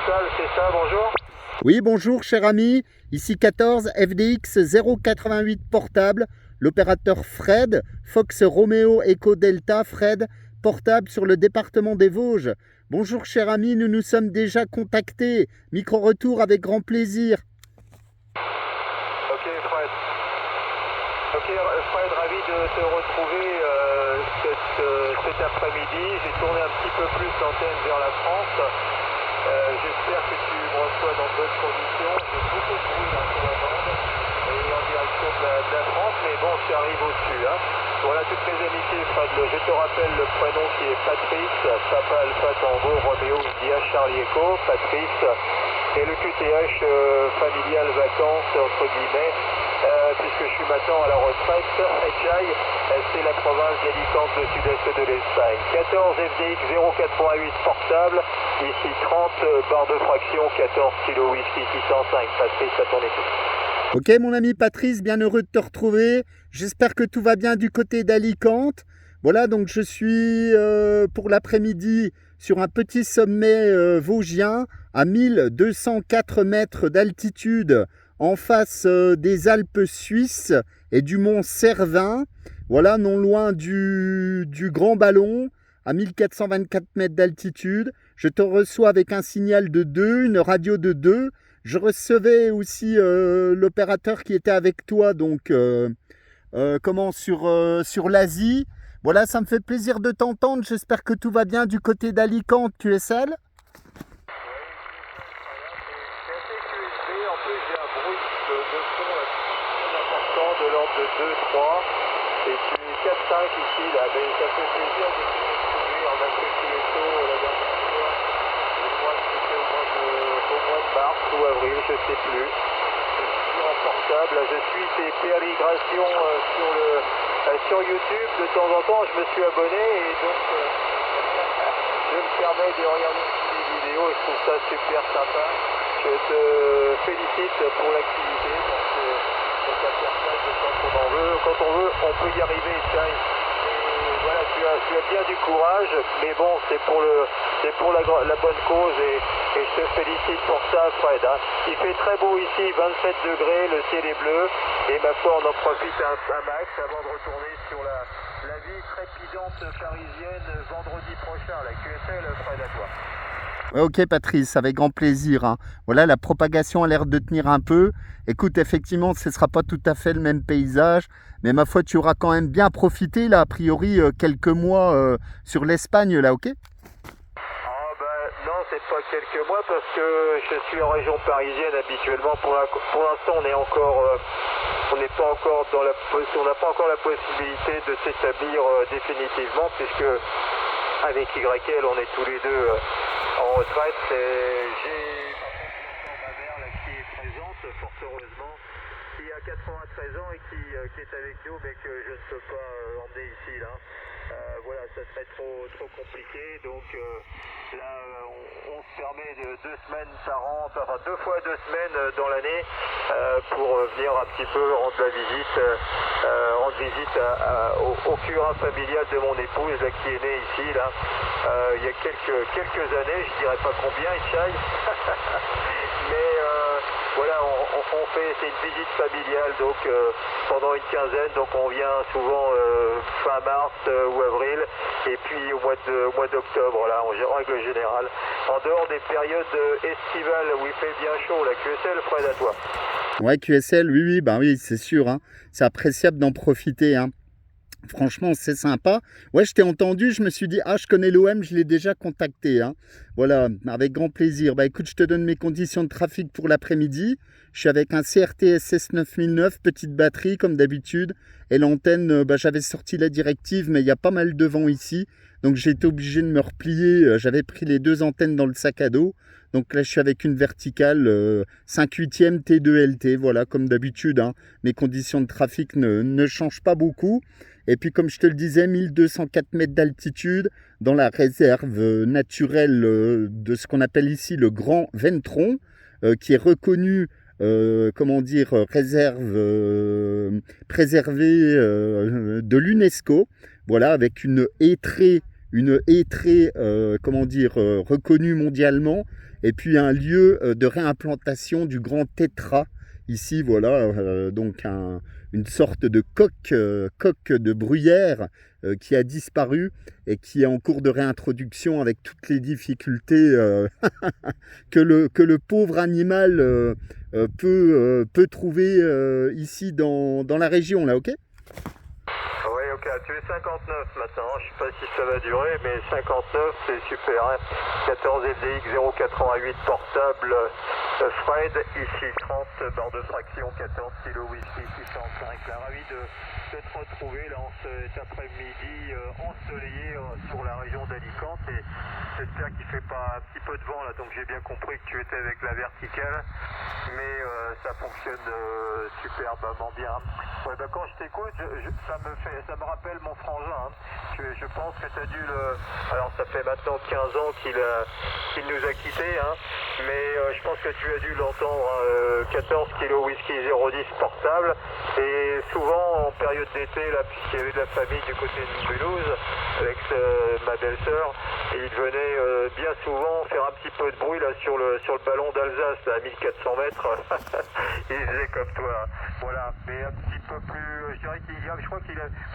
Pascal, c'est ça, bonjour. Oui, bonjour cher ami, ici 14 FDX 088 portable, l'opérateur Fred, Fox Romeo Echo Delta, Fred, portable sur le département des Vosges. Bonjour cher ami, nous nous sommes déjà contactés, micro-retour avec grand plaisir. Ok Fred. Ok Fred, ravi de te retrouver cet après-midi. J'ai tourné un petit peu plus l'antenne vers la France. J'espère que tu me reçois dans de bonnes conditions. J'ai beaucoup de bruit là sur la bande et en direction de la France, mais bon, tu arrives au-dessus. Hein. Voilà, toutes mes amitiés, Fred. Je te rappelle le prénom qui est Patrice, Papa Alpha Tango, Roméo India, Charlie Echo, Patrice, et le QTH familial vacances, entre guillemets, puisque je suis maintenant à la retraite. Echai, c'est la province d'Alicante, le sud-est de l'Espagne. 14 FDX 088 portable, ici 30 barres de fraction, 14 kg whisky 605. Patrice, à ton écoute. Ok mon ami Patrice, bien heureux de te retrouver. J'espère que tout va bien du côté d'Alicante. Voilà, donc je suis pour l'après-midi sur un petit sommet vosgien à 1204 mètres d'altitude en face des Alpes suisses et du mont Cervin. Voilà, non loin du Grand Ballon à 1424 mètres d'altitude. Je te reçois avec un signal de 2, une radio de 2. Je recevais aussi l'opérateur qui était avec toi, donc sur l'Asie. Voilà, ça me fait plaisir de t'entendre. J'espère que tout va bien du côté d'Alicante, QSL. C'est assez QSB, en plus j'ai un bruit de fond là, très important de l'ordre de 2-3 et tu es 4-5 ici là, mais ça fait plaisir de te retrouver. On a fait tous les sauts la dernière fois. Je crois que c'était au mois de mars ou avril, je sais plus. Je suis toujours en portable, je suis tes pérégrinations sur YouTube. De temps en temps je me suis abonné et donc je me permets de regarder des vidéos et je trouve ça super sympa. Je te félicite pour l'activité parce que ça permet de quand on veut, on peut y arriver. Tiens, et voilà, tu as bien du courage, mais bon, c'est pour la bonne cause et je te félicite pour ça, Fred. Hein. Il fait très beau ici, 27 degrés, le ciel est bleu et ma foi, on en profite un max avant de retourner sur la vie trépidante parisienne vendredi prochain. La QSL, Fred, à toi. Ok Patrice, avec grand plaisir. Hein. Voilà, la propagation a l'air de tenir un peu. Écoute, effectivement, ce ne sera pas tout à fait le même paysage, mais ma foi, tu auras quand même bien profité, là, a priori, quelques mois sur l'Espagne, là, ok? Non, c'est pas quelques mois parce que je suis en région parisienne habituellement. Pour l'instant, on n'est pas encore on n'a pas encore la possibilité de s'établir définitivement puisque avec YL, on est tous les deux en retraite. J'ai ma mère là, qui est présente, fort heureusement, qui a 93 ans et qui est avec nous, mais que je ne peux pas emmener ici là. Voilà, ça serait trop compliqué. Donc là, on se permet 2 semaines par an, enfin 2 fois 2 semaines dans l'année pour venir un petit peu rendre visite au curin familial de mon épouse là, qui est née ici là. Il y a quelques années, je dirais pas combien, Ishaï. Mais voilà, c'est une visite familiale donc pendant une quinzaine, donc on vient souvent fin mars ou avril et puis au mois d'octobre là en règle générale, en dehors des périodes estivales où il fait bien chaud. La QSL, Fred, à toi. Ouais, QSL, oui, ben oui, c'est sûr. Hein. C'est appréciable d'en profiter. Hein. Franchement, c'est sympa. Ouais, je t'ai entendu, je me suis dit, je connais l'OM, je l'ai déjà contacté. Hein. Voilà, avec grand plaisir. Bah écoute, je te donne mes conditions de trafic pour l'après-midi. Je suis avec un CRT SS 9009, petite batterie comme d'habitude. Et l'antenne, j'avais sorti la directive, mais il y a pas mal de vent ici. Donc j'ai été obligé de me replier. J'avais pris les 2 antennes dans le sac à dos. Donc là, je suis avec une verticale 5/8e T2LT. Voilà, comme d'habitude. Hein. Mes conditions de trafic ne changent pas beaucoup. Et puis, comme je te le disais, 1204 mètres d'altitude dans la réserve naturelle de ce qu'on appelle ici le Grand Ventron, qui est reconnu, réserve préservée de l'UNESCO. Voilà, avec une haie une haie très, comment dire, reconnue mondialement, et puis un lieu de réimplantation du grand tétra. Ici, voilà, donc une sorte de coque de bruyère qui a disparu et qui est en cours de réintroduction avec toutes les difficultés que le pauvre animal peut trouver ici dans la région, là, ok? Oui, ok, tu es 59 maintenant, je sais pas si ça va durer, mais 59 c'est super, hein. 14 FDX 088 portable, Fred, ici 30, barre de fraction, 14 kg whisky 605, là, ravi de te retrouver là en cet après-midi ensoleillé sur la région d'Alicante, et j'espère qu'il fait pas un petit peu de vent là, donc j'ai bien compris que tu étais avec la verticale, mais ça fonctionne superbement bien. Ouais, bah, quand je t'écoute, ça me rappelle mon frangin, hein. Je pense que tu as dû alors ça fait maintenant 15 ans qu'il nous a quittés, hein, mais je pense que tu as dû l'entendre, hein, 14 kg whisky 010 portable, et souvent en période d'été, là, puisqu'il y avait de la famille du côté de Mulhouse, avec ma belle-sœur, et il venait bien souvent faire un petit peu de bruit là sur le ballon d'Alsace, à 1400 mètres. Il faisait comme toi, voilà, mais un petit peu plus, je dirais je crois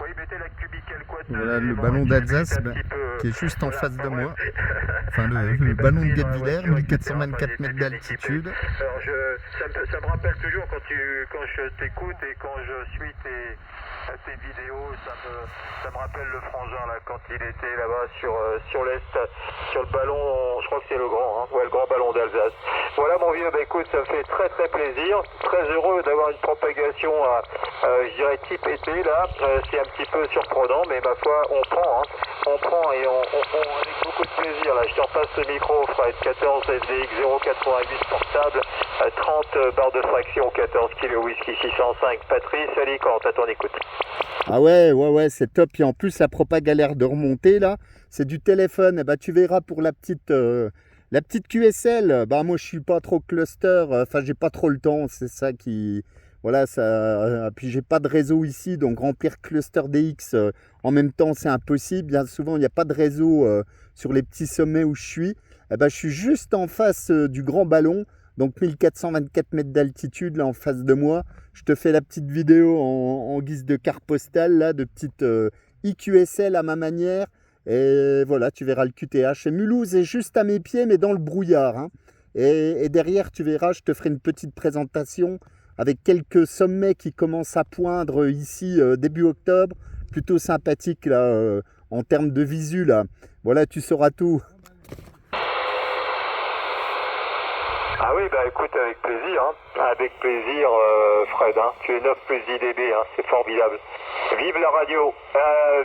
il mettait la cubicle quad. Voilà le ballon d'Alsace qui est juste en face de moi. Enfin, le ballon de Guebwiller, 1424 mètres d'altitude. Alors ça me rappelle toujours quand je t'écoute et quand je suis tes vidéos, ça me rappelle le frangin là, quand il était là-bas sur l'Est, sur le ballon, je crois que c'est le grand, hein, ouais, le grand ballon d'Alsace. Voilà mon vieux, bah écoute, ça me fait très très plaisir, très heureux d'avoir une propagation je dirais type été là, c'est un petit peu surprenant, mais ma foi, on prend et on avec beaucoup de plaisir là. Je te repasse le micro, Fred, 14 FDX 088 portable, 30 barres de fraction, 14 kg whisky 605, Patrice, Alicante, à ton écoute. Ah ouais, c'est top. Et en plus, la propague a l'air de remonter là. C'est du téléphone. Et bah, tu verras pour la petite QSL. Bah, moi, je suis pas trop cluster. Enfin, j'ai pas trop le temps. C'est ça qui. Voilà, ça. Puis, j'ai pas de réseau ici. Donc, remplir cluster DX en même temps, c'est impossible. Bien souvent, il n'y a pas de réseau sur les petits sommets où je suis. Et bah, je suis juste en face du grand ballon. Donc 1424 mètres d'altitude là en face de moi. Je te fais la petite vidéo en guise de carte postale là, de petite IQSL à ma manière. Et voilà, tu verras le QTH. Et Mulhouse est juste à mes pieds mais dans le brouillard, hein. Et derrière tu verras, je te ferai une petite présentation avec quelques sommets qui commencent à poindre ici début octobre. Plutôt sympathique là en termes de visu là. Voilà, tu sauras tout. Ah oui, bah écoute, avec plaisir, hein. Avec plaisir, Fred, hein. Tu es 9 plus IDB, hein. C'est formidable. Vive la radio,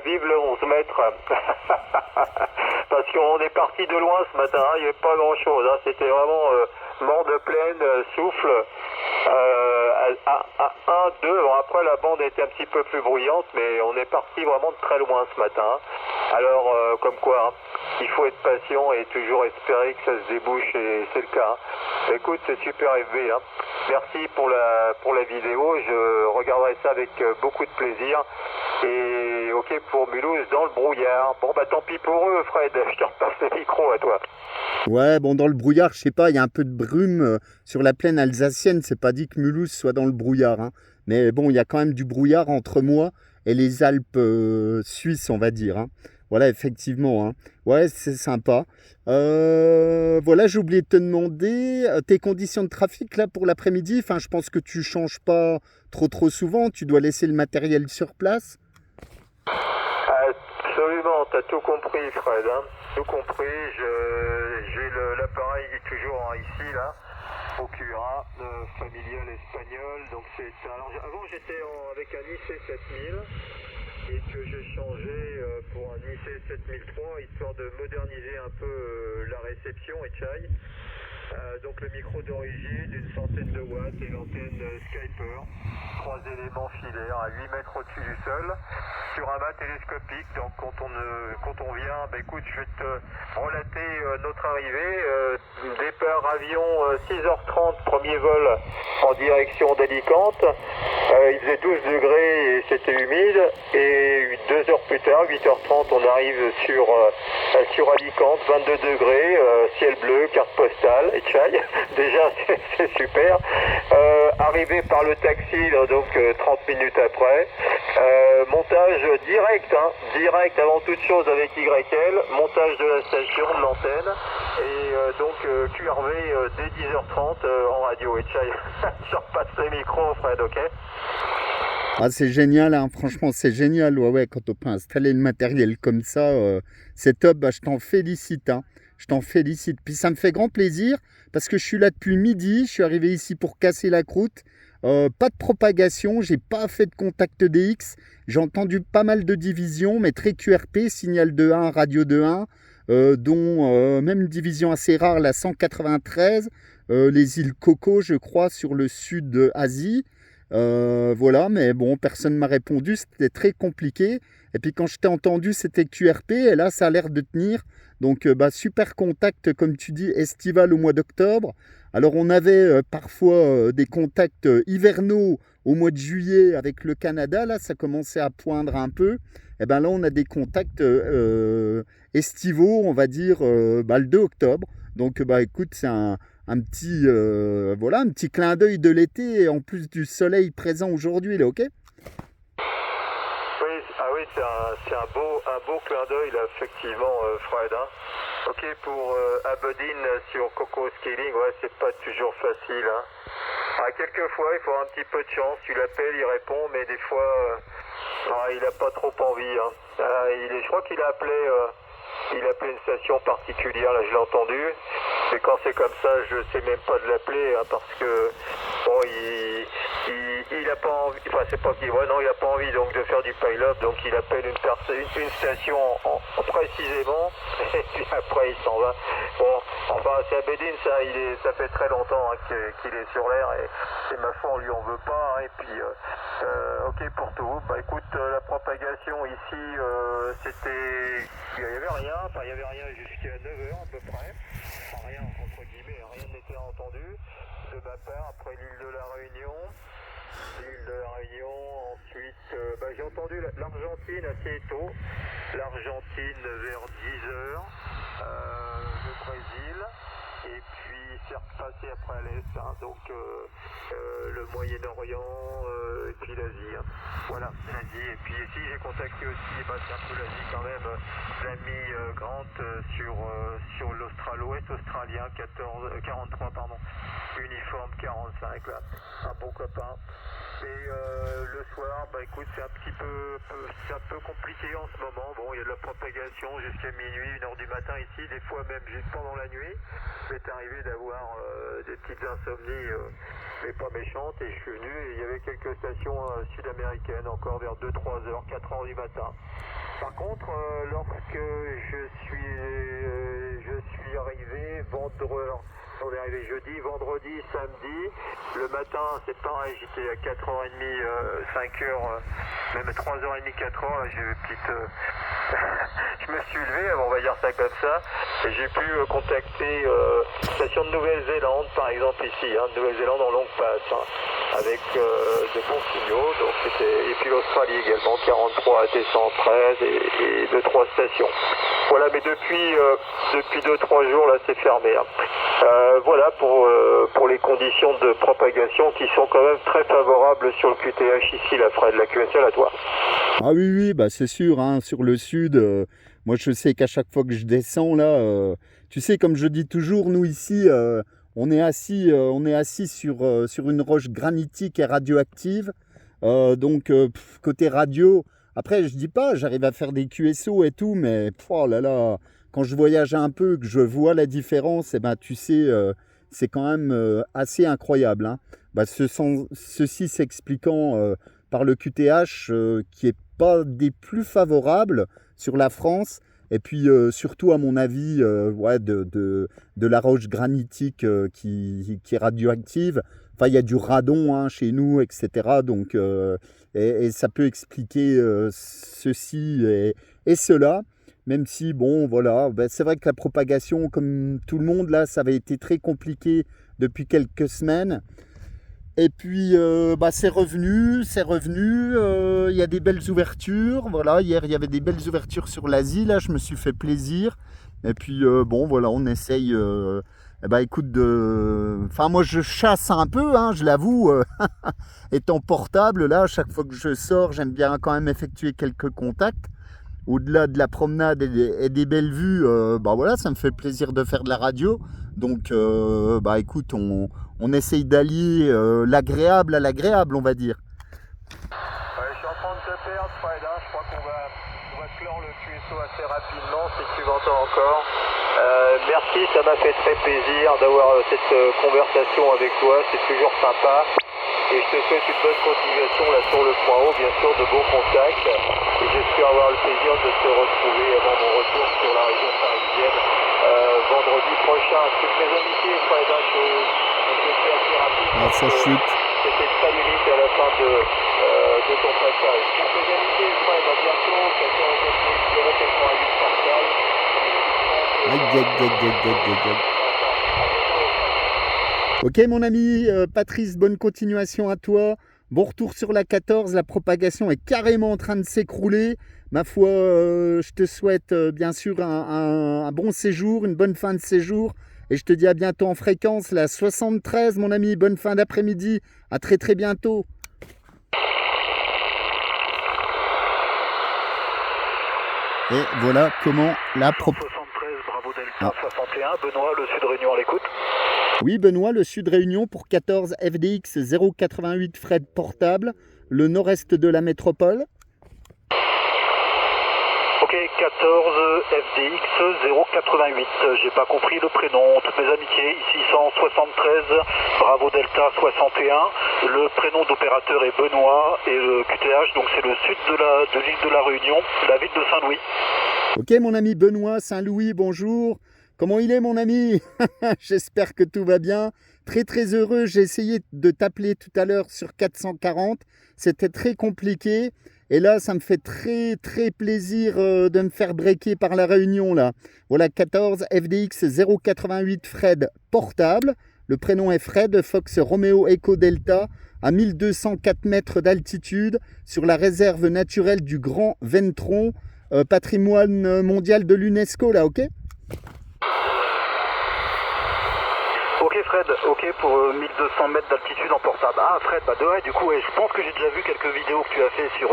vive le 11 mètres. Parce qu'on est parti de loin ce matin, hein. Il n'y avait pas grand chose, hein. C'était vraiment mort de plaine, souffle. À 1, 2, bon, après la bande était un petit peu plus bruyante, mais on est parti vraiment de très loin ce matin, hein. Alors, comme quoi, hein, il faut être patient et toujours espérer que ça se débouche, et c'est le cas, hein. Écoute, c'est super FB, hein. Merci pour la vidéo, je regarderai ça avec beaucoup de plaisir. Et ok pour Mulhouse dans le brouillard. Bon bah tant pis pour eux, Fred, je te repasse le micro à toi. Ouais, bon, dans le brouillard, je sais pas, il y a un peu de brume sur la plaine alsacienne. C'est pas dit que Mulhouse soit dans le brouillard, hein. Mais bon, il y a quand même du brouillard entre moi et les Alpes suisses, on va dire, hein. Voilà, effectivement, hein. Ouais, c'est sympa. Voilà, j'ai oublié de te demander tes conditions de trafic là pour l'après-midi. Enfin, je pense que tu changes pas trop souvent. Tu dois laisser le matériel sur place. Absolument, t'as tout compris, Fred, hein. Tout compris. J'ai l'appareil toujours ici là, au QRA familial espagnol. Donc avant j'étais avec un IC 7000 et que j'ai changé pour un IC 7003 histoire de moderniser un peu la réception et Chai. Donc le micro d'origine d'une centaine de watts et l'antenne Skyper. 3 éléments filaires à 8 mètres au-dessus du sol sur un mât télescopique. Donc quand on vient, écoute, je vais te relater notre arrivée. Départ avion 6h30, premier vol en direction d'Alicante. Il faisait 12 degrés et c'était humide. Et 2 heures plus tard, 8h30, on arrive sur Alicante, 22 degrés, ciel bleu, carte postale et chai. Déjà, c'est super. Arrivé par le taxi, donc 30 minutes après. Montage direct avant toute chose avec YL. Montage de la station, de l'antenne. Et donc QRV dès 10h30 en radio et chai. Je repasse le micro, Fred, ok? Ah, c'est génial, hein. Franchement, c'est génial. Ouais, quand on peut installer le matériel comme ça, c'est top. Bah, je t'en félicite, hein. Je t'en félicite. Puis ça me fait grand plaisir parce que je suis là depuis midi. Je suis arrivé ici pour casser la croûte. Pas de propagation, j'ai pas fait de contact DX. J'ai entendu pas mal de divisions, mais très QRP, signal de 1, radio de 1, dont même une division assez rare, la 193, les îles Coco, je crois, sur le sud de Asie. Voilà, mais bon, personne ne m'a répondu, c'était très compliqué. Et puis quand je t'ai entendu, c'était QRP, et là, ça a l'air de tenir. Donc, super contact, comme tu dis, estival au mois d'octobre. Alors, on avait parfois des contacts hivernaux au mois de juillet avec le Canada. Là, ça commençait à poindre un peu. Et bien là, on a des contacts estivaux, on va dire, le 2 octobre. Donc, écoute, c'est un petit, un petit clin d'œil de l'été et en plus du soleil présent aujourd'hui, là, ok? Oui, c'est un beau clin d'œil, là, effectivement, Fred. Hein. Ok, pour Abedin sur Coco Scaling, ouais, c'est pas toujours facile. Hein. Quelquefois, il faut avoir un petit peu de chance. Tu l'appelles, il répond, mais des fois, il n'a pas trop envie. Hein. Je crois qu'il a appelé une station particulière, là, je l'ai entendu. Et quand c'est comme ça, je sais même pas de l'appeler, hein, parce que bon, il a pas envie, enfin c'est pas qu'il, ouais, non, il a pas envie donc de faire du pile-up, donc il appelle une station précisément, et puis après il s'en va. Bon, enfin c'est Abedin, ça fait très longtemps hein, qu'il est sur l'air, et ma foi on lui en veut pas, hein, et puis ok pour tout. Bah écoute, la propagation ici, il y avait rien jusqu'à 9h à peu près. Enfin, rien, entre guillemets, rien n'était entendu de ma part. Après l'île de la Réunion, ensuite j'ai entendu l'Argentine assez tôt, l'Argentine vers 10h, le Brésil, et puis c'est repassé après à l'Est, hein, donc le Moyen-Orient, et puis l'Asie. Hein. Voilà, l'Asie, et puis ici j'ai contacté aussi, c'est un peu l'Asie quand même, l'ami Grant sur l'Ouest australien, 43 pardon, uniforme 45 là, un bon copain. Et le soir, écoute, c'est un peu compliqué en ce moment. Bon, il y a de la propagation jusqu'à minuit, 1h du matin ici, des fois même juste pendant la nuit. C'est arrivé d'avoir des petites insomnies, mais pas méchantes, et je suis venu et il y avait quelques stations sud-américaines encore vers 2, 3h, 4h du matin. Par contre, lorsque je suis arrivé on est arrivé jeudi, vendredi, samedi. Le matin, c'est pareil, j'étais à 4h30, 5h, même 3h30, 4h. J'ai eu une petite. Je me suis levé, on va dire ça comme ça, et j'ai pu contacter station de Nouvelle-Zélande, par exemple, ici, hein, de Nouvelle-Zélande en longue passe, hein, avec de bons signaux. Donc et puis l'Australie également, 43 AT 113 et 2-3 stations. Voilà, mais depuis 2-3 jours, là, c'est fermé. Hein. Voilà pour les conditions de propagation qui sont quand même très favorables sur le QTH ici, la Fred, la QSL à toi. Ah oui, c'est sûr, hein, sur le sud, moi je sais qu'à chaque fois que je descends là, tu sais, comme je dis toujours, nous ici, on est assis sur une roche granitique et radioactive, donc côté radio, après je dis pas, j'arrive à faire des QSO et tout, mais oh là là, quand je voyage un peu, que je vois la différence, tu sais, c'est quand même assez incroyable. Hein. Ceci s'expliquant par le QTH qui est pas des plus favorables sur la France, Et puis surtout, à mon avis, ouais, de la roche granitique qui est radioactive. Enfin, il y a du radon hein, chez nous, etc. Donc, et ça peut expliquer ceci et cela. Même si, bon, voilà, ben, c'est vrai que la propagation, comme tout le monde, là, ça avait été très compliqué depuis quelques semaines. Et puis, bah, c'est revenu, il y a des belles ouvertures. Voilà, hier, il y avait des belles ouvertures sur l'Asie, là, je me suis fait plaisir. Et puis, bon, voilà, on essaye, bah, écoute, enfin, moi, je chasse un peu, hein, je l'avoue, étant portable, là, à chaque fois que je sors, j'aime bien quand même effectuer quelques contacts. Au-delà de la promenade et des belles vues, bah voilà, ça me fait plaisir de faire de la radio. Donc, bah écoute, on essaye d'allier l'agréable à l'agréable, on va dire. Ouais, je suis en train de te perdre, Fred. Hein. Je crois qu'on va clore le QSO assez rapidement, si tu m'entends encore. Merci, ça m'a fait très plaisir d'avoir cette conversation avec toi. C'est toujours sympa. Et je te souhaite une bonne continuation là sur le point haut, bien sûr, de bons contacts. Et j'espère avoir le plaisir de te retrouver avant mon retour sur la région parisienne vendredi prochain. Toutes mes amitiés, Fred, hein, je fais assez rapide. Ah, ça chute. C'était très limite à la fin de ton passage. Toutes mes amitiés, Fred, à bientôt. 14 088 portail. Aïe, aïe, aïe, aïe, aïe, aïe, aïe. Ok mon ami, Patrice, bonne continuation à toi. Bon retour sur la 14, la propagation est carrément en train de s'écrouler. Ma foi, je te souhaite bien sûr un bon séjour, une bonne fin de séjour. Et je te dis à bientôt en fréquence, la 73 mon ami, bonne fin d'après-midi. À très très bientôt. Et voilà comment la 73, Bravo Delta 61, Benoît, le Sud Réunion à l'écoute. Oui, Benoît, le Sud Réunion pour 14 FDX 088 Fred portable, le nord-est de la métropole. Ok, 14 FDX 088, j'ai pas compris le prénom. Toutes mes amitiés, ici 173, Bravo Delta 61. Le prénom d'opérateur est Benoît et le QTH, donc c'est le sud de l'île de la Réunion, la ville de Saint-Louis. Ok, mon ami Benoît, Saint-Louis, bonjour. Comment il est, mon ami? J'espère que tout va bien. Très, très heureux. J'ai essayé de t'appeler tout à l'heure sur 440. C'était très compliqué. Et là, ça me fait très, très plaisir de me faire breaker par la Réunion, là. Voilà, 14 FDX 088 Fred portable. Le prénom est Fred, Fox Romeo Echo Delta, à 1204 mètres d'altitude, sur la réserve naturelle du Grand Ventron, patrimoine mondial de l'UNESCO, là, ok? Ok Fred, ok pour 1200 mètres d'altitude en portable. Ah Fred, bah de vrai, du coup, ouais, je pense que j'ai déjà vu quelques vidéos que tu as fait sur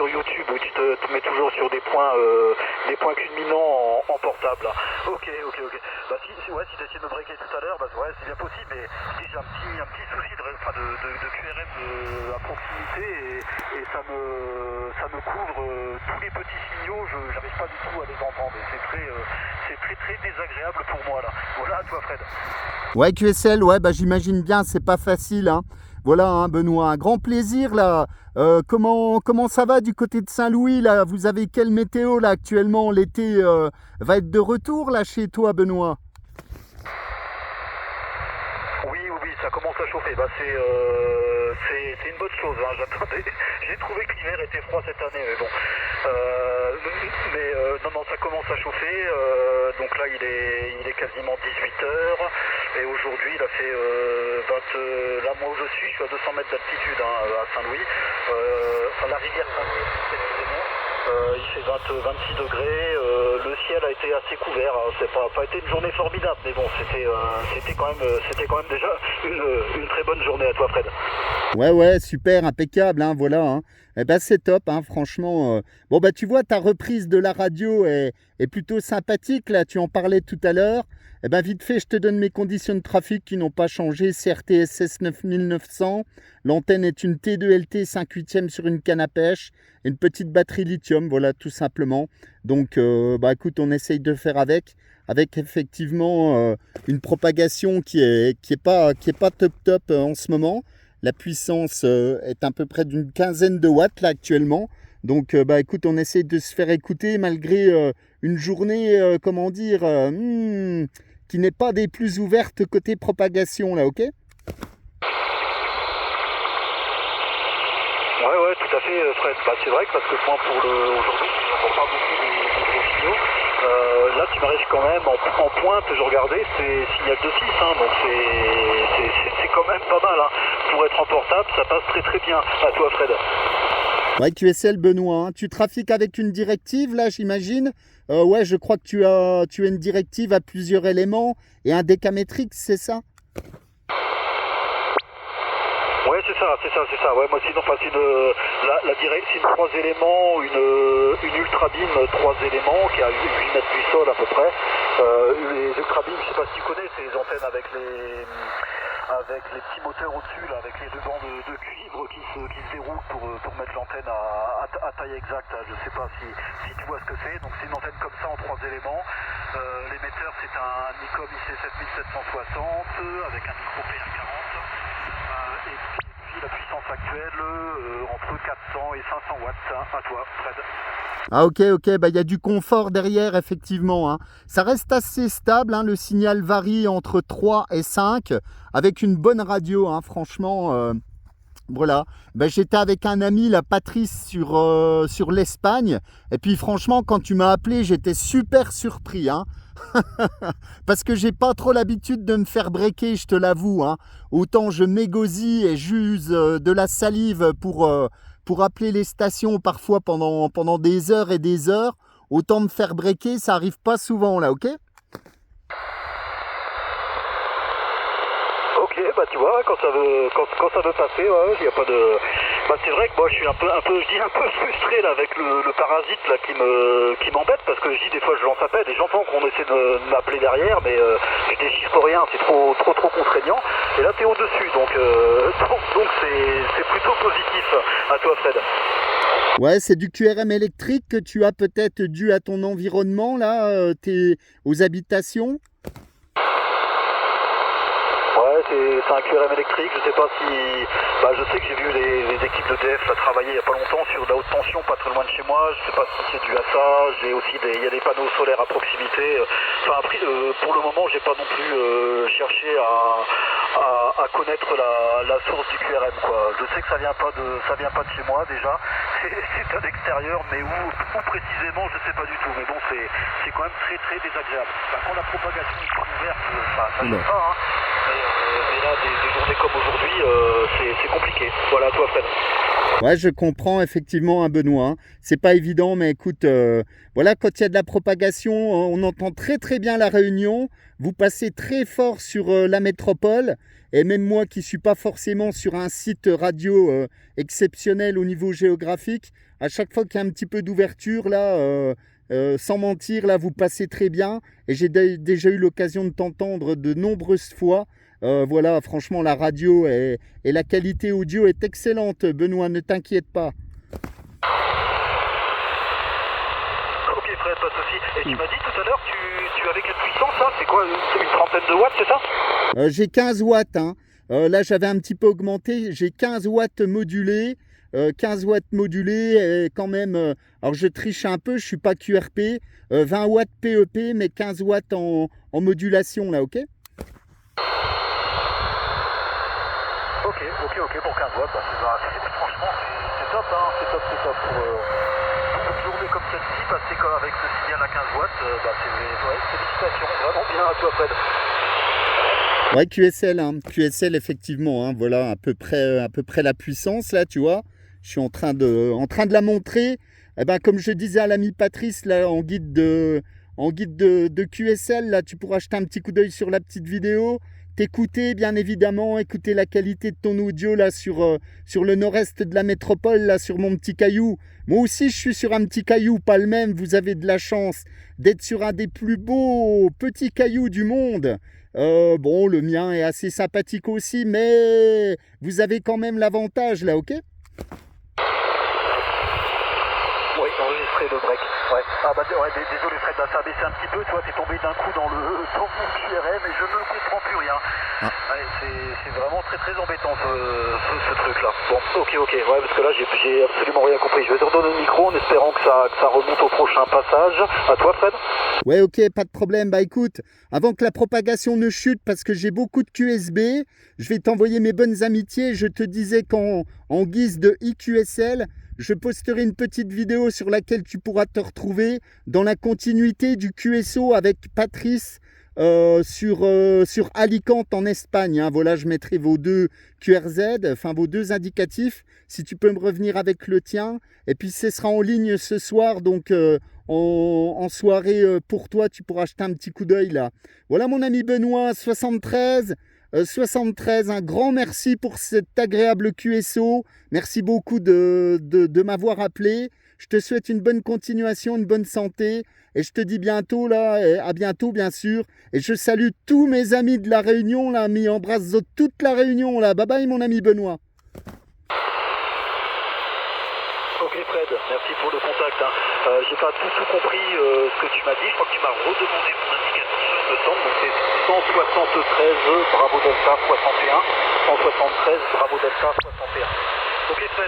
YouTube où tu te mets toujours sur des points culminants en portable. Ok. Bah si tu as essayé de me breaker tout à l'heure, bah ouais, c'est bien possible, mais j'ai un petit souci de QRM à proximité et ça me couvre tous les petits signaux, je n'arrive pas du tout à les entendre. Et c'est très désagréable pour moi là. Voilà à toi Fred. Ouais, QSL, ouais, bah j'imagine bien, c'est pas facile, hein. Voilà, hein, Benoît, un grand plaisir, là. Comment ça va du côté de Saint-Louis, là? Vous avez quelle météo, là, actuellement? L'été va être de retour, là, chez toi, Benoît? Oui, ça commence à chauffer. Bah, c'est une bonne chose. Hein. J'ai trouvé que l'hiver était froid cette année, mais bon. Non, ça commence à chauffer. Donc là, il est quasiment 18h. Et aujourd'hui, il a fait 20. Là, moi où je suis à 200 mètres d'altitude hein, à Saint-Louis. Enfin, la rivière Saint-Louis, précisément. Il fait 26 degrés. Le ciel a été assez couvert. Hein. C'est pas été une journée formidable, mais bon, c'était quand même déjà une très bonne journée à toi, Fred. Ouais, super, impeccable, hein, voilà. Hein. Eh ben, c'est top, hein, franchement. Bon, bah, tu vois, ta reprise de la radio est plutôt sympathique, là. Tu en parlais tout à l'heure. Eh ben, vite fait, je te donne mes conditions de trafic qui n'ont pas changé. CRT SS 9900. L'antenne est une T2LT 5/8 sur une canne à pêche. Une petite batterie lithium, voilà, tout simplement. Donc, bah, écoute, on essaye de faire avec effectivement une propagation qui est pas top en ce moment. La puissance est à peu près d'une quinzaine de watts là actuellement. Donc, bah écoute, on essaie de se faire écouter malgré une journée, comment dire, qui n'est pas des plus ouvertes côté propagation, là, ok? Ouais, tout à fait, Fred. Bah, c'est vrai que parce que moi, aujourd'hui, je n'entends pas beaucoup de gros signaux. Là, tu m'arrives quand même en pointe, je regardais, c'est signal de 6, hein, donc c'est quand même pas mal. Hein. Pour être en portable, ça passe très très bien. À toi, Fred. Ouais, QSL, Benoît, hein. Tu trafiques avec une directive, là, j'imagine? Ouais, je crois que tu as une directive à plusieurs éléments et un décamétrique, c'est ça? Ouais, c'est ça. Ouais, moi sinon, enfin, c'est une 3 éléments, une ultra beam 3 éléments qui a 8 mètres du sol à peu près. Les ultra beam, je sais pas si tu connais, c'est les antennes avec les petits moteurs au-dessus, là, avec les deux bancs de cuivre qui se déroulent pour mettre l'antenne à taille exacte. Je sais pas si tu vois ce que c'est. Donc c'est une antenne comme ça en 3 éléments. L'émetteur, c'est un Nikon IC7760 avec un micro PR40. Et puis la puissance actuelle entre 400 et 500 watts. À toi, Fred. Ah ok, bah il y a du confort derrière, effectivement, hein. Ça reste assez stable, hein, le signal varie entre 3 et 5, avec une bonne radio, hein, franchement, voilà. Ben, j'étais avec un ami, la Patrice, sur l'Espagne, et puis franchement, quand tu m'as appelé, j'étais super surpris, hein. Parce que j'ai pas trop l'habitude de me faire breaker, je te l'avoue, hein. Autant je m'égosille et j'use de la salive pour appeler les stations parfois pendant des heures et des heures, autant me faire breaker, ça arrive pas souvent là, ok? Ok, bah tu vois, quand ça veut passer, ouais, y a pas de. Bah c'est vrai que moi je suis un peu frustré là avec le parasite là qui m'embête parce que je dis des fois je lance appel et j'entends qu'on essaie de m'appeler derrière, mais je déchiffre rien, c'est trop contraignant. Et là t'es au-dessus, donc c'est plutôt positif. À toi, Fred. Ouais, c'est du QRM électrique que tu as peut-être dû à ton environnement là, aux habitations. Ouais, c'est un QRM électrique, je sais pas si... Bah, je sais que j'ai vu les équipes d'EDF travailler il n'y a pas longtemps sur de la haute tension, pas très loin de chez moi, je sais pas si c'est dû à ça, j'ai aussi il y a des panneaux solaires à proximité. Enfin, après, pour le moment, j'ai pas non plus cherché à connaître la source du QRM, quoi. Je sais que ça vient pas de chez moi, déjà, c'est à l'extérieur, mais où précisément, je sais pas du tout, mais bon, c'est quand même très très désagréable. Enfin, quand la propagation est ouverte, ça ne pas, hein. Mais là, des journées comme aujourd'hui, c'est compliqué. Voilà, toi, Fred. Ouais, je comprends effectivement, hein, Benoît, hein. C'est pas évident, mais écoute, voilà, quand il y a de la propagation, on entend très très bien la réunion. Vous passez très fort sur la métropole. Et même moi qui suis pas forcément sur un site radio exceptionnel au niveau géographique, à chaque fois qu'il y a un petit peu d'ouverture, là, sans mentir, là, vous passez très bien. Et j'ai déjà eu l'occasion de t'entendre de nombreuses fois. Voilà, franchement, la radio et la qualité audio est excellente, Benoît, ne t'inquiète pas. Ok, Fred, pas de souci. Et tu m'as dit tout à l'heure, tu avais quelle puissance, là? C'est quoi, une trentaine de watts, c'est ça? J'ai 15 watts, hein. Là, j'avais un petit peu augmenté. J'ai 15 watts modulés. 15 watts modulés, et quand même, alors je triche un peu, je suis pas QRP, 20 watts PEP, mais 15 watts en modulation, là, ok? Ok, pour 15 watts, franchement, c'est top, hein, c'est top. Pour une journée comme celle-ci, passer comme avec ce signal à 15 watts, félicitations, vraiment bien à toi, Fred. Ouais, QSL, hein. QSL, effectivement, hein, voilà à peu près la puissance, là, tu vois. Je suis en train de la montrer. Eh ben, comme je disais à l'ami Patrice, là, en guide de QSL, là, tu pourras jeter un petit coup d'œil sur la petite vidéo. T'écouter, bien évidemment, écouter la qualité de ton audio là sur le nord-est de la métropole, là sur mon petit caillou. Moi aussi, je suis sur un petit caillou, pas le même. Vous avez de la chance d'être sur un des plus beaux petits cailloux du monde. Bon, le mien est assez sympathique aussi, mais vous avez quand même l'avantage là, ok? Oui, enregistré le break. Ouais. Ah bah ouais, désolé Fred, ça a baissé un petit peu, toi t'es tombé d'un coup dans mon QRM et je ne comprends plus rien. Ah. Ouais, c'est vraiment très très embêtant ce truc-là. Bon, ok, ouais, parce que là j'ai absolument rien compris. Je vais te redonner le micro en espérant que ça remonte au prochain passage. À toi, Fred. Ouais, ok, pas de problème. Bah écoute, avant que la propagation ne chute, parce que j'ai beaucoup de QSB, je vais t'envoyer mes bonnes amitiés. Je te disais qu'en guise de IQSL, je posterai une petite vidéo sur laquelle tu pourras te retrouver dans la continuité du QSO avec Patrice sur Alicante en Espagne. Hein. Voilà, je mettrai vos deux QRZ, enfin vos deux indicatifs, si tu peux me revenir avec le tien. Et puis ce sera en ligne ce soir, donc en soirée pour toi, tu pourras jeter un petit coup d'œil là. Voilà mon ami Benoît, 73, un grand merci pour cet agréable QSO. Merci beaucoup de m'avoir appelé. Je te souhaite une bonne continuation, une bonne santé. Et je te dis bientôt là, et à bientôt bien sûr. Et je salue tous mes amis de la Réunion là, mis embrasse toute la Réunion là. Bye bye mon ami Benoît. Ok Fred, merci pour le contact. Hein. J'ai pas tout compris ce que tu m'as dit. Je crois que tu m'as redemandé mon indicatif, il me semble. Donc c'est 173 Bravo Delta 61, 173 Bravo Delta 61. Ok Fred,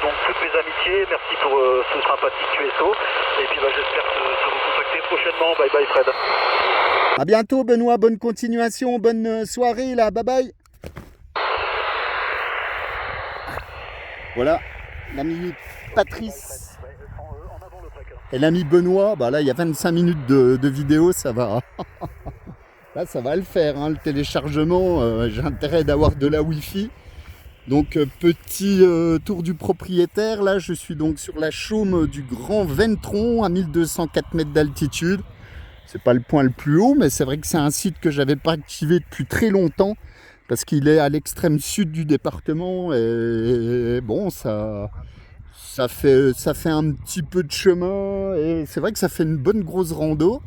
donc toutes mes amitiés, merci pour ce sympathique QSO. Et puis j'espère te recontacter prochainement. Bye bye Fred. À bientôt Benoît, bonne continuation, bonne soirée là, bye bye. Voilà, l'ami Patrice et l'ami Benoît, bah là il y a 25 minutes de vidéo, ça va. Là ça va le faire, hein, le téléchargement, j'ai intérêt d'avoir de la Wi-Fi. Donc petit tour du propriétaire, là je suis donc sur la chaume du Grand Ventron à 1204 mètres d'altitude. C'est pas le point le plus haut, mais c'est vrai que c'est un site que j'avais pas activé depuis très longtemps parce qu'il est à l'extrême sud du département et bon ça fait un petit peu de chemin et c'est vrai que ça fait une bonne grosse rando.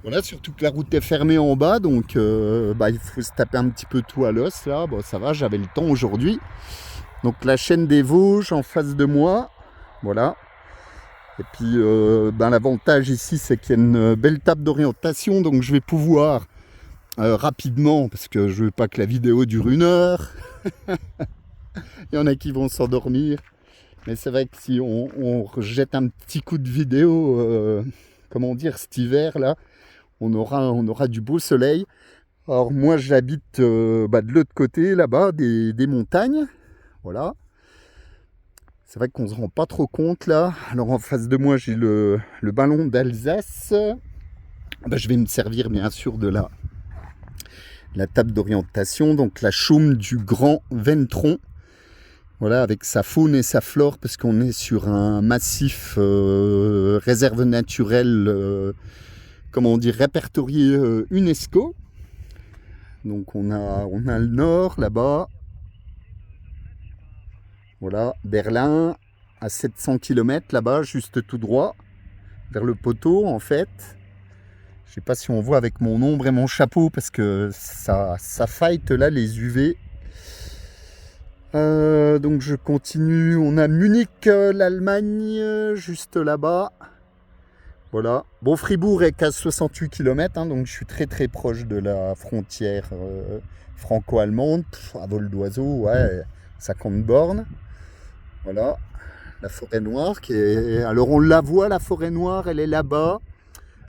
Voilà, surtout que la route est fermée en bas, donc il faut se taper un petit peu tout à l'os là. Bon, ça va, j'avais le temps aujourd'hui. Donc la chaîne des Vosges en face de moi, voilà. Et puis l'avantage ici, c'est qu'il y a une belle table d'orientation, donc je vais pouvoir rapidement, parce que je veux pas que la vidéo dure 1 heure. Il y en a qui vont s'endormir, mais c'est vrai que si on jette un petit coup de vidéo, comment dire, cet hiver là. On aura du beau soleil. Alors moi j'habite de l'autre côté là-bas des montagnes. Voilà. C'est vrai qu'on ne se rend pas trop compte là. Alors en face de moi j'ai le ballon d'Alsace. Je vais me servir bien sûr de la table d'orientation. Donc la chaume du Grand Ventron. Voilà, avec sa faune et sa flore, parce qu'on est sur un massif réserve naturelle répertorié UNESCO. Donc on a le nord là-bas. Voilà, Berlin à 700 km là-bas, juste tout droit, vers le poteau en fait. Je sais pas si on voit avec mon ombre et mon chapeau parce que ça fight là les UV. Donc je continue, on a Munich, l'Allemagne, juste là-bas. Voilà. Bon, Fribourg est qu'à 68 km, hein, donc je suis très très proche de la frontière franco-allemande. À vol d'oiseau, ouais, 50 bornes. Voilà. La forêt noire qui est. Alors on la voit, la forêt noire, elle est là-bas.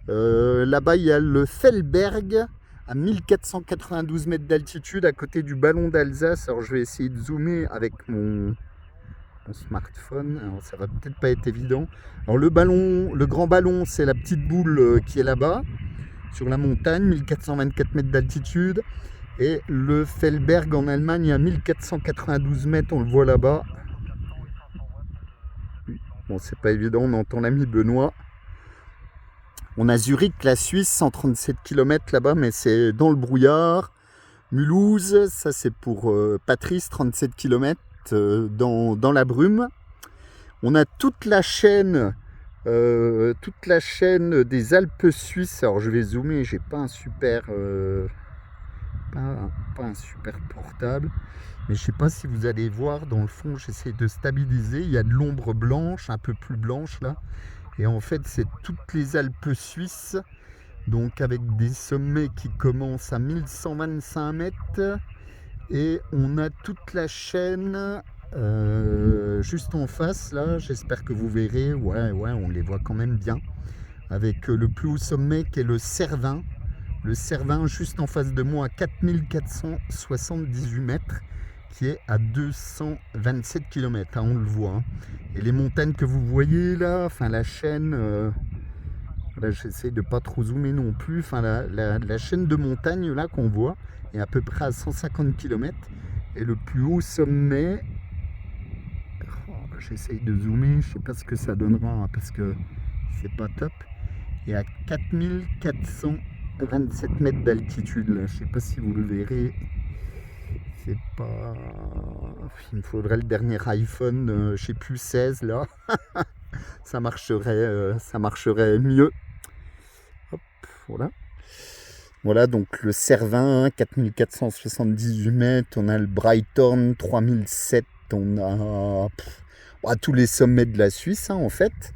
Là-bas, il y a le Fellberg à 1492 mètres d'altitude à côté du ballon d'Alsace. Alors je vais essayer de zoomer avec mon smartphone, alors ça va peut-être pas être évident. Alors le grand ballon, c'est la petite boule qui est là-bas, sur la montagne, 1424 mètres d'altitude. Et le Fellberg en Allemagne à 1492 mètres, on le voit là-bas. Bon, c'est pas évident, on entend l'ami Benoît. On a Zurich, la Suisse, 137 km là-bas, mais c'est dans le brouillard. Mulhouse, ça c'est pour Patrice, 37 km. Dans la brume. On a toute la chaîne des Alpes suisses. Alors je vais zoomer, j'ai pas un super pas un super portable, mais je sais pas si vous allez voir dans le fond, j'essaie de stabiliser, il y a de l'ombre blanche, un peu plus blanche là, et en fait c'est toutes les Alpes suisses, donc avec des sommets qui commencent à 1125 mètres Et on a toute la chaîne juste en face là, j'espère que vous verrez, ouais, on les voit quand même bien, avec le plus haut sommet qui est le Cervin. Le Cervin juste en face de moi à 4478 mètres, qui est à 227 km, hein, on le voit. Hein. Et les montagnes que vous voyez là, enfin la chaîne, là j'essaie de pas trop zoomer non plus, enfin la chaîne de montagnes là qu'on voit est à peu près à 150 km. Et le plus haut sommet, j'essaye de zoomer, je sais pas ce que ça donnera hein, parce que c'est pas top, et à 4427 mètres d'altitude là, je sais pas si vous le verrez, c'est pas, il me faudrait le dernier iPhone, je sais plus 16 là, ça marcherait mieux. Hop, voilà. Voilà donc le Cervin, 4478 mètres, on a le Brighton 3007, on a tous les sommets de la Suisse hein, en fait.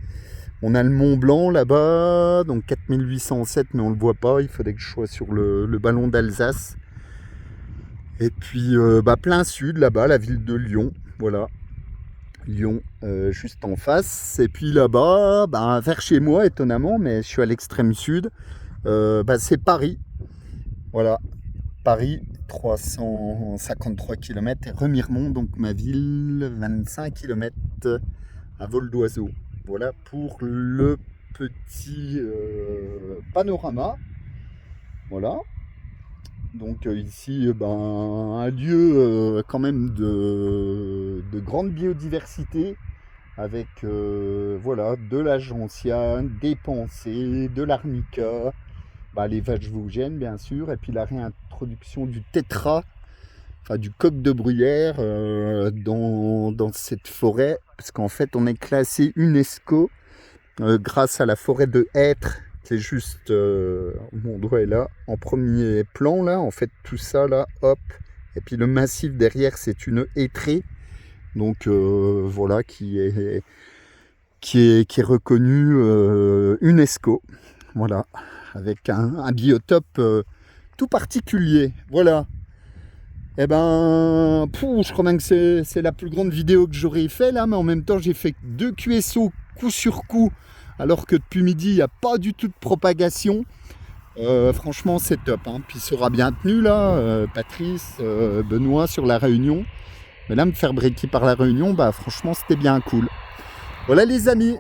On a le Mont Blanc là-bas, donc 4807, mais on ne le voit pas, il faudrait que je sois sur le ballon d'Alsace. Et puis plein sud là-bas, la ville de Lyon, voilà. Lyon juste en face. Et puis là-bas, vers chez moi étonnamment, mais je suis à l'extrême sud, c'est Paris. Voilà, Paris, 353 km, et Remiremont, donc ma ville, 25 km à vol d'oiseau. Voilà pour le petit panorama. Voilà. Donc ici, un lieu quand même de grande biodiversité, avec voilà, de la gentiane, des pensées, de l'arnica, les vaches vosgiennes bien sûr, et puis la réintroduction du tétra, enfin du coq de bruyère dans cette forêt, parce qu'en fait on est classé UNESCO grâce à la forêt de hêtres, qui est juste, mon doigt est là, en premier plan là, en fait tout ça là, hop, et puis le massif derrière c'est une hêtrée, donc voilà, qui est reconnu UNESCO, voilà, avec un biotope tout particulier, voilà. Eh je crois bien que c'est la plus grande vidéo que j'aurais fait là, mais en même temps j'ai fait 2 QSO coup sur coup, alors que depuis midi il n'y a pas du tout de propagation. Franchement c'est top, hein. Puis il sera bien tenu là, Patrice, Benoît sur la Réunion. Mais là me faire breaker par la Réunion, franchement c'était bien cool. Voilà les amis,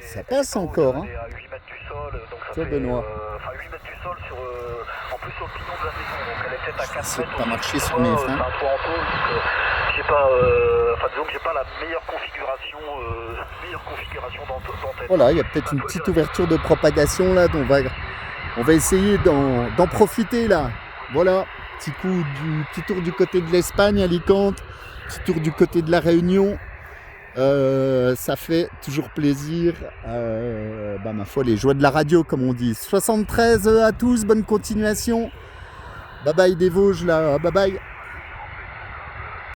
ça passe encore, hein. Tiens Benoît. 8 mètres du sol sur, en plus sur le pignon de la maison, donc elle est peut-être à 4 C'est mètres. pas marché sur mes freins. C'est un toit en tôle, donc j'ai pas, disons que j'ai pas la meilleure configuration d'antenne. Voilà, il y a peut-être une petite ouverture de propagation là, dont on va essayer d'en profiter là. Voilà, petit tour du côté de l'Espagne, Alicante, petit tour du côté de la Réunion. Ça fait toujours plaisir, ma foi, les joies de la radio comme on dit. 73 à tous, bonne continuation. Bye bye des Vosges là, bye bye.